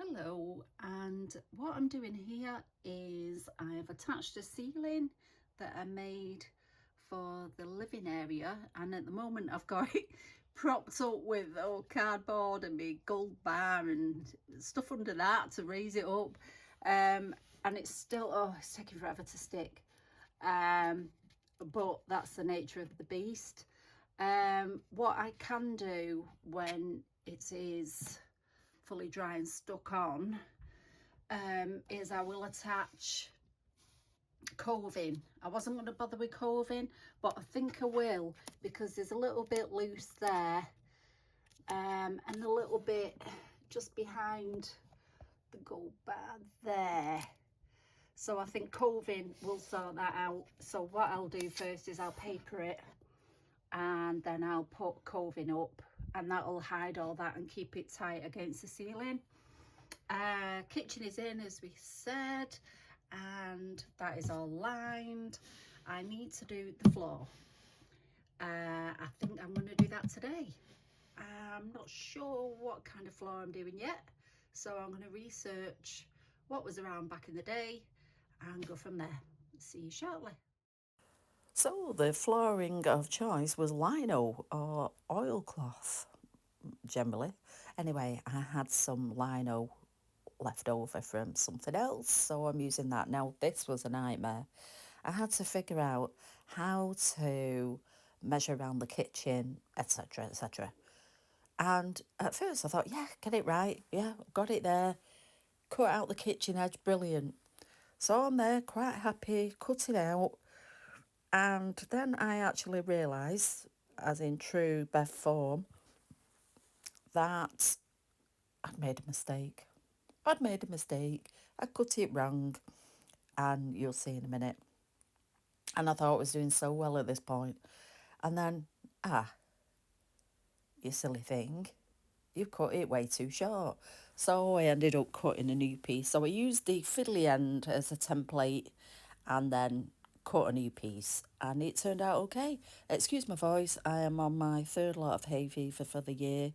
Hello, and what I'm doing here is I've attached a ceiling that I made for the living area, and at the moment I've got it propped up with old cardboard and my gold bar and stuff under that to raise it up, and it's still it's taking forever to stick, but that's the nature of the beast. What I can do when it is fully dry and stuck on is I will attach coving. I wasn't going to bother with coving, but I think I will, because there's a little bit loose there, and a little bit just behind the gold bar there. So I think coving will sort that out. So what I'll do first is I'll paper it, and then I'll put coving up, and that'll hide all that and keep it tight against the ceiling. Kitchen is in, as we said, and that is all lined. I need to do the floor. I think I'm going to do that today. I'm not sure what kind of floor I'm doing yet, so I'm going to research what was around back in the day and go from there. See you shortly. So the flooring of choice was lino or oilcloth, generally. Anyway, I had some lino left over from something else, so I'm using that. Now, this was a nightmare. I had to figure out how to measure around the kitchen, etc., etc. And at first I thought, yeah, get it right. Yeah, got it there. Cut out the kitchen edge, brilliant. So I'm there, quite happy, cut it out. And then I actually realised, as in true Bev form, that I'd made a mistake. I cut it wrong, and you'll see in a minute. And I thought I was doing so well at this point. And then, you silly thing, you've cut it way too short. So I ended up cutting a new piece. So I used the fiddly end as a template and then cut a new piece, and it turned out okay. Excuse my voice, I am on my third lot of hay fever for the year.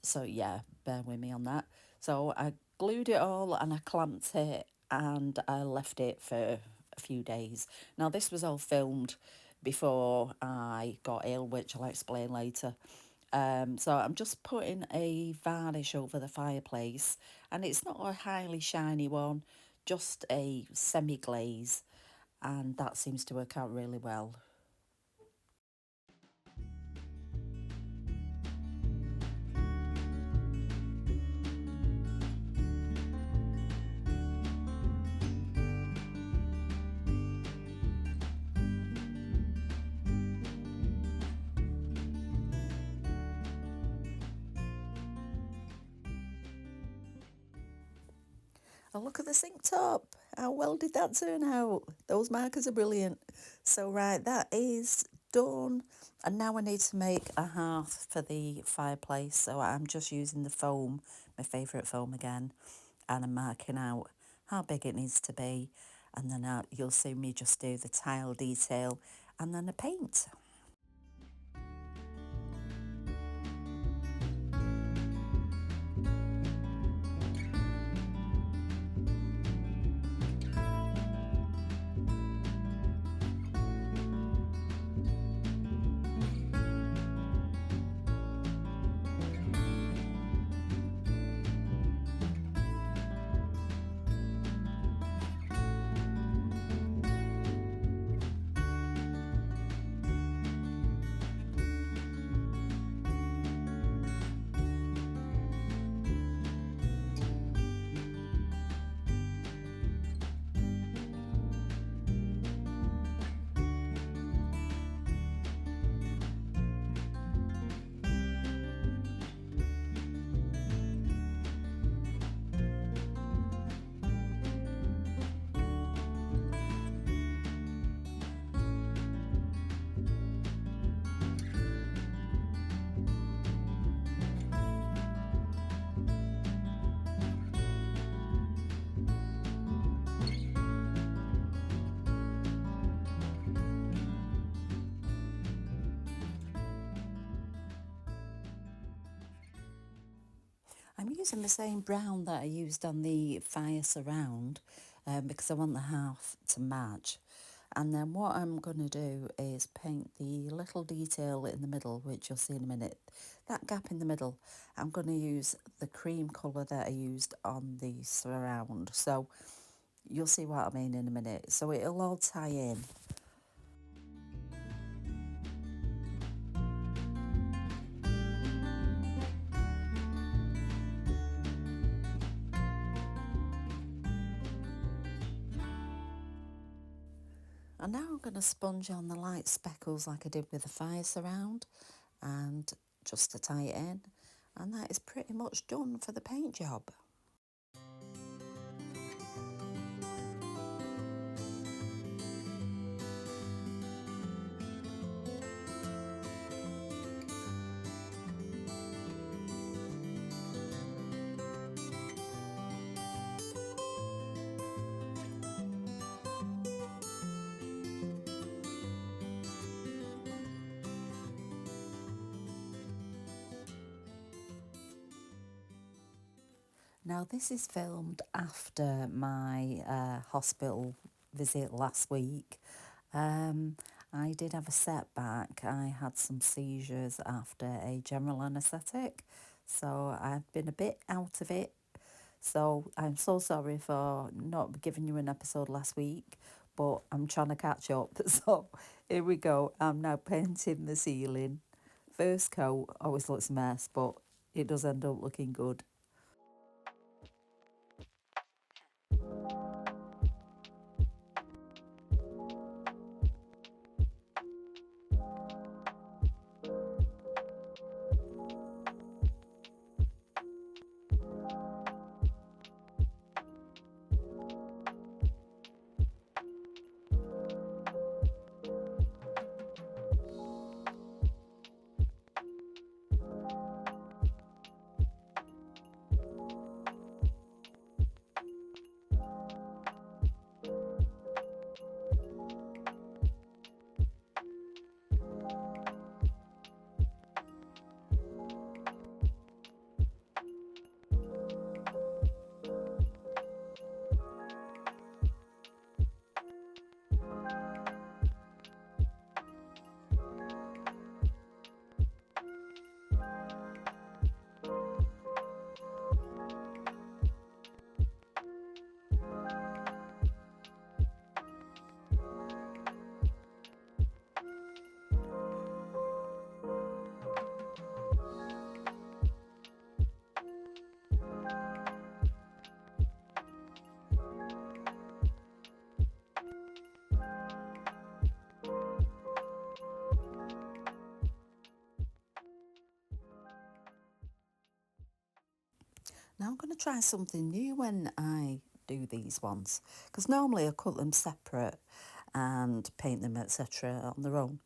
So yeah, bear with me on that. So I glued it all and I clamped it and I left it for a few days. Now this was all filmed before I got ill, which I'll explain later. So I'm just putting a varnish over the fireplace, and it's not a highly shiny one, just a semi-glaze, and that seems to work out really well. Oh, look at the sink top. How well did that turn out? Those markers are brilliant. So, right, that is done. And now I need to make a hearth for the fireplace. So I'm just using the foam, my favourite foam again. And I'm marking out how big it needs to be. And then you'll see me just do the tile detail and then the paint. using the same brown that I used on the fire surround because I want the half to match. And then what I'm going to do is paint the little detail in the middle, which you'll see in a minute. That gap in the middle, I'm going to use the cream colour that I used on the surround. So you'll see what I mean in a minute. So it'll all tie in. And now I'm going to sponge on the light speckles like I did with the fire surround, and just to tie it in. And that is pretty much done for the paint job. Now this is filmed after my hospital visit last week. I did have a setback. I had some seizures after a general anaesthetic, so I've been a bit out of it. So I'm so sorry for not giving you an episode last week, but I'm trying to catch up. So here we go. I'm now painting the ceiling. First coat always looks a mess, but it does end up looking good. Now I'm going to try something new when I do these ones, because normally I cut them separate and paint them etc. on their own,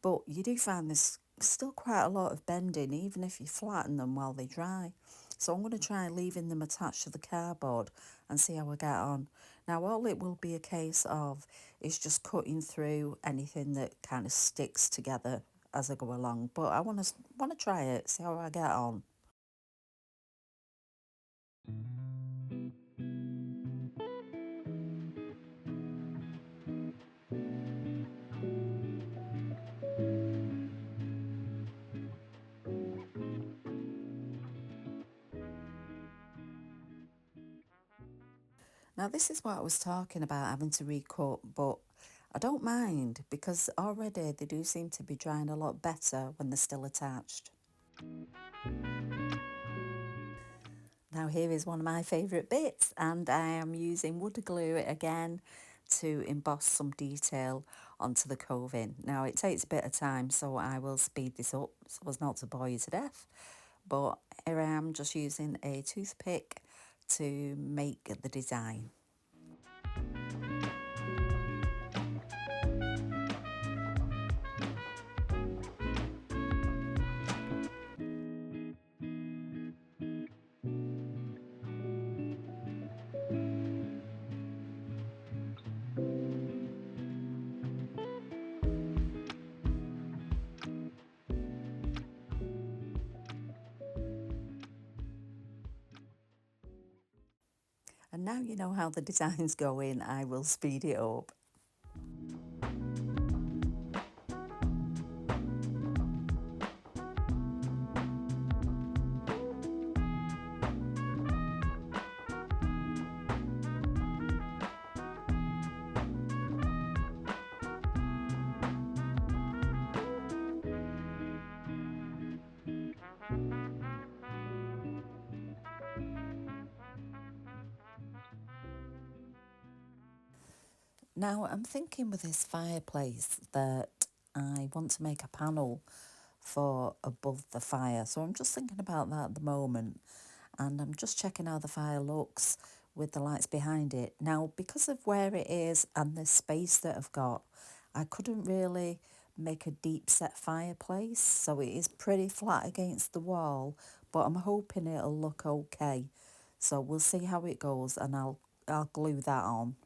but you do find there's still quite a lot of bending even if you flatten them while they dry. So I'm going to try leaving them attached to the cardboard and see how I get on. Now all it will be a case of is just cutting through anything that kind of sticks together as I go along, but I want to try it, see how I get on. Now this is what I was talking about, having to recut, but I don't mind because already they do seem to be drying a lot better when they're still attached. Now here is one of my favourite bits, and I am using wood glue again to emboss some detail onto the coving. Now it takes a bit of time, so I will speed this up so as not to bore you to death. But here I am just using a toothpick to make the design. Now you know how the design's going, I will speed it up. Now I'm thinking with this fireplace that I want to make a panel for above the fire. So I'm just thinking about that at the moment, and I'm just checking how the fire looks with the lights behind it. Now, because of where it is and the space that I've got, I couldn't really make a deep set fireplace, so it is pretty flat against the wall, but I'm hoping it'll look okay. So we'll see how it goes, and I'll glue that on.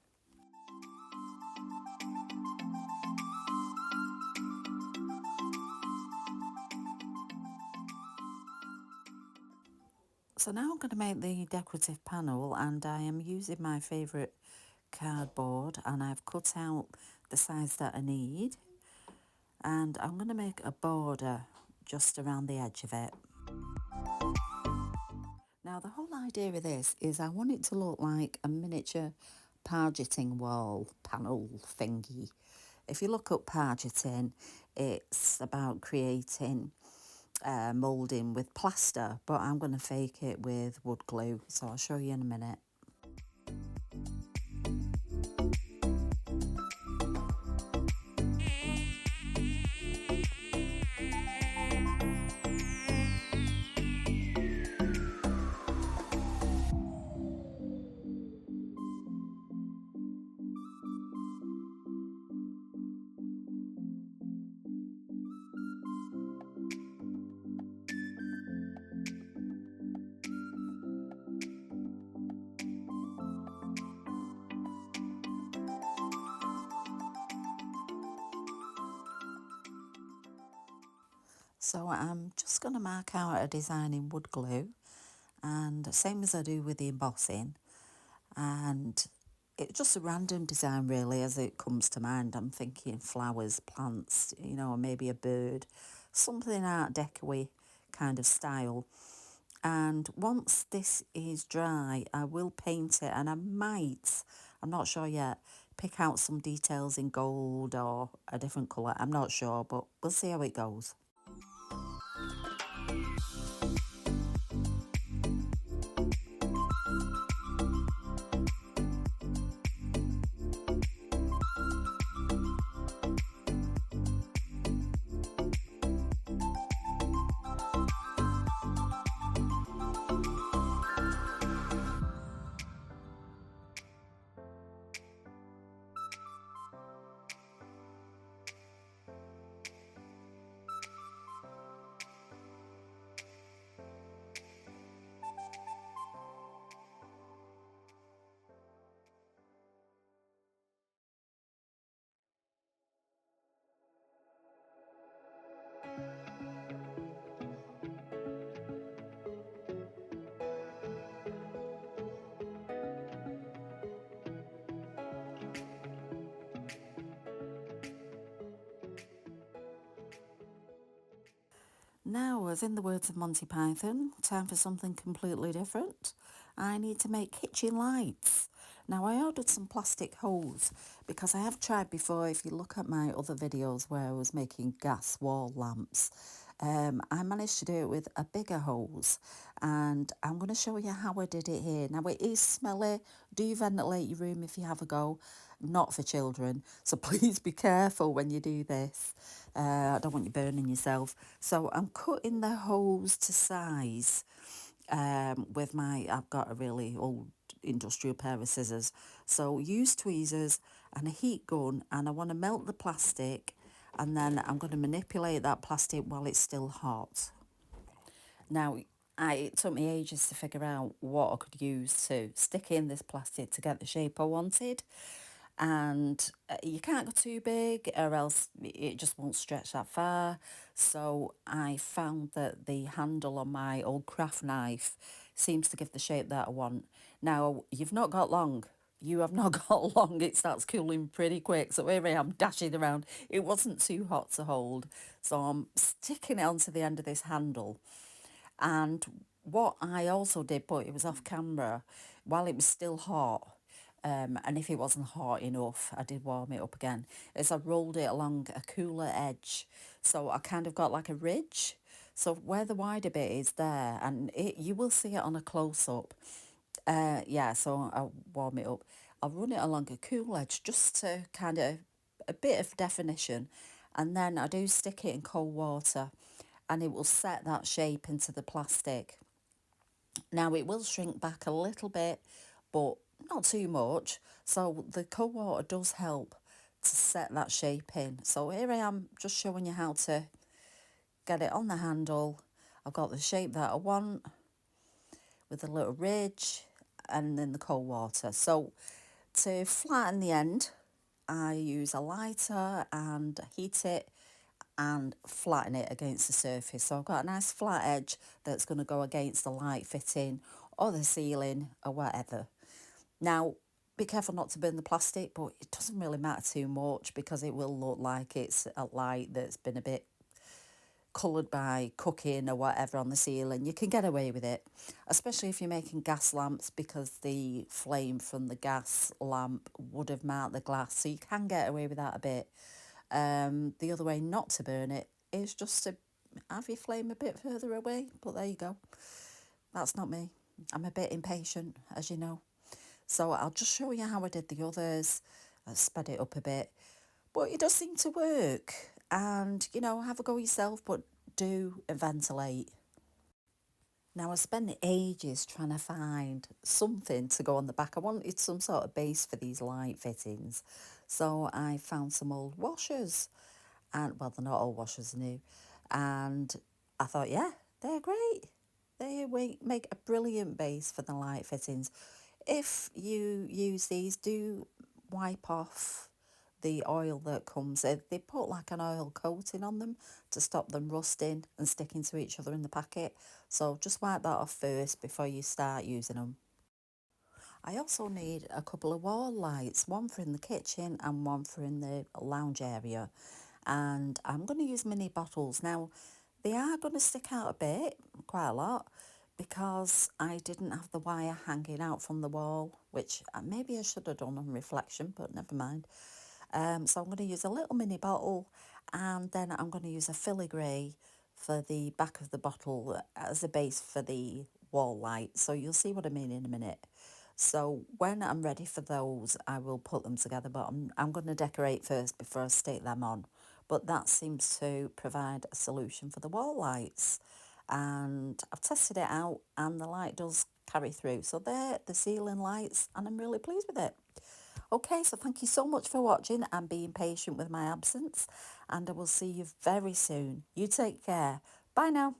So now I'm going to make the decorative panel, and I am using my favourite cardboard, and I've cut out the size that I need, and I'm going to make a border just around the edge of it. Now the whole idea of this is I want it to look like a miniature pargeting wall panel thingy. If you look up pargeting, it's about creating moulding with plaster, but I'm going to fake it with wood glue, so I'll show you in a minute. So I'm just going to mark out a design in wood glue, and same as I do with the embossing, and it's just a random design really as it comes to mind. I'm thinking flowers, plants, you know, maybe a bird, something art deco-y kind of style. And once this is dry, I will paint it, and I might, I'm not sure yet, pick out some details in gold or a different colour. I'm not sure, but we'll see how it goes. Now, as in the words of Monty Python, time for something completely different. I need to make kitchen lights. Now, I ordered some plastic hose because I have tried before. If you look at my other videos where I was making gas wall lamps, I managed to do it with a bigger hose, and I'm going to show you how I did it here. Now, it is smelly. Do ventilate your room if you have a go. Not for children, so please be careful when you do this. I don't want you burning yourself. So I'm cutting the hose to size with I've got a really old industrial pair of scissors. So use tweezers and a heat gun, and I want to melt the plastic, and then I'm going to manipulate that plastic while it's still hot. Now, it took me ages to figure out what I could use to stick in this plastic to get the shape I wanted. And you can't go too big or else it just won't stretch that far. So I found that the handle on my old craft knife seems to give the shape that I want. Now, you've not got long. You have not got long. It starts cooling pretty quick. So here I am dashing around. It wasn't too hot to hold. So I'm sticking it onto the end of this handle. And what I also did, but it was off camera, while it was still hot, and if it wasn't hot enough, I did warm it up again, is I rolled it along a cooler edge. So I kind of got like a ridge. So where the wider bit is there, and you will see it on a close-up. Yeah, so I'll warm it up. I'll run it along a cool edge just to kind of a bit of definition. And then I do stick it in cold water and it will set that shape into the plastic. Now it will shrink back a little bit, but not too much. So the cold water does help to set that shape in. So here I am just showing you how to get it on the handle. I've got the shape that I want with a little ridge and then the cold water. So to flatten the end, I use a lighter and heat it and flatten it against the surface. So I've got a nice flat edge that's going to go against the light fitting or the ceiling or whatever. Now, be careful not to burn the plastic, but it doesn't really matter too much because it will look like it's a light that's been a bit coloured by cooking or whatever on the ceiling. You can get away with it, especially if you're making gas lamps, because the flame from the gas lamp would have marked the glass, so you can get away with that a bit. The other way not to burn it is just to have your flame a bit further away, but there you go. That's not me. I'm a bit impatient, as you know. So I'll just show you how I did the others. I sped it up a bit, but it does seem to work. And, you know, have a go yourself, but do ventilate. Now, I spent ages trying to find something to go on the back. I wanted some sort of base for these light fittings. So I found some old washers. And, well, they're not old washers, new. And I thought, yeah, they're great. They make a brilliant base for the light fittings. If you use these, do wipe off the oil that comes in. They put like an oil coating on them to stop them rusting and sticking to each other in the packet. So just wipe that off first before you start using them. I also need a couple of wall lights, one for in the kitchen and one for in the lounge area. And I'm going to use mini bottles. Now, they are going to stick out a bit, quite a lot, because I didn't have the wire hanging out from the wall, which maybe I should have done on reflection, but never mind. So I'm going to use a little mini bottle, and then I'm going to use a filigree for the back of the bottle as a base for the wall light. So you'll see what I mean in a minute. So when I'm ready for those, I will put them together, but I'm going to decorate first before I stick them on. But that seems to provide a solution for the wall lights. And I've tested it out and the light does carry through. So they're the ceiling lights and I'm really pleased with it. Okay, so thank you so much for watching and being patient with my absence. And I will see you very soon. You take care. Bye now.